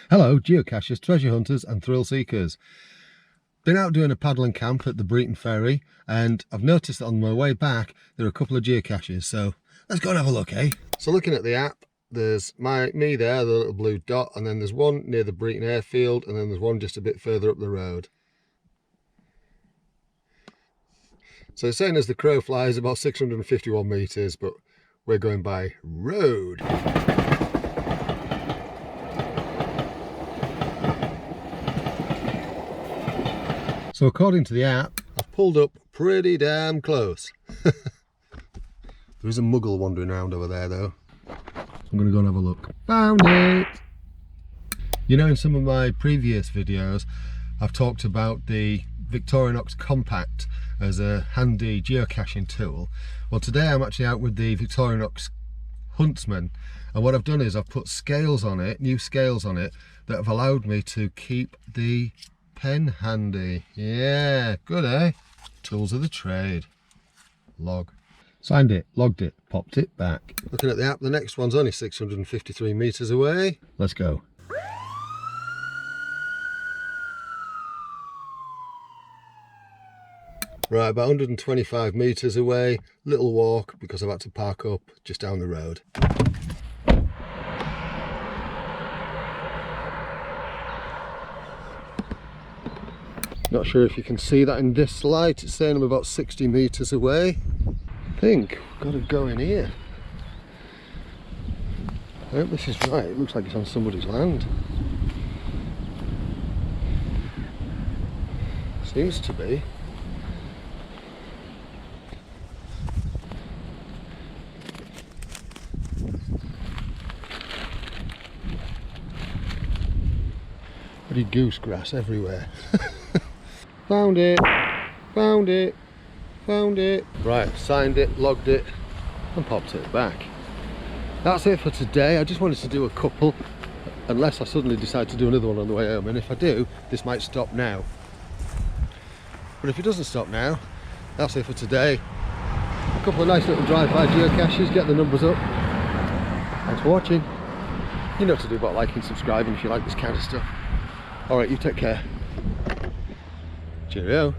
Hello geocachers, treasure hunters and thrill seekers. Been out doing a paddle and camp at the Breton Ferry and I've noticed that on my way back there are a couple of geocaches, so let's go and have a look, eh? So looking at the app, there's me there, the little blue dot, and then there's one near the Breton airfield, and then there's one just a bit further up the road. So it's saying as the crow flies about 651 metres, but we're going by road. So according to the app, I've pulled up pretty damn close. There is a muggle wandering around over there though. I'm going to go and have a look. Found it! You know, in some of my previous videos, I've talked about the Victorinox Compact as a handy geocaching tool. Well, today I'm actually out with the Victorinox Huntsman, and what I've done is I've put scales on it, new scales on it, that have allowed me to keep the pen handy. Yeah, good, eh? Tools of the trade. Log. Signed it, logged it, popped it back. Looking at the app, the next one's only 653 metres away. Let's go. Right, about 125 metres away, little walk because I've had to park up just down the road. Not sure if you can see that in this light, it's saying I'm about 60 metres away. I think we've got to go in here. I hope this is right, it looks like it's on somebody's land. Seems to be. Bloody goose grass everywhere. Found it, found it, found it. Right, signed it, logged it and popped it back. That's it for today. I just wanted to do a couple, unless I suddenly decide to do another one on the way home, and if I do, this might stop now. But if it doesn't stop now, that's it for today. A couple of nice little drive-by geocaches, get the numbers up. Thanks for watching. You know what to do about liking, subscribing if you like this kind of stuff. Alright, you take care. Cheerio.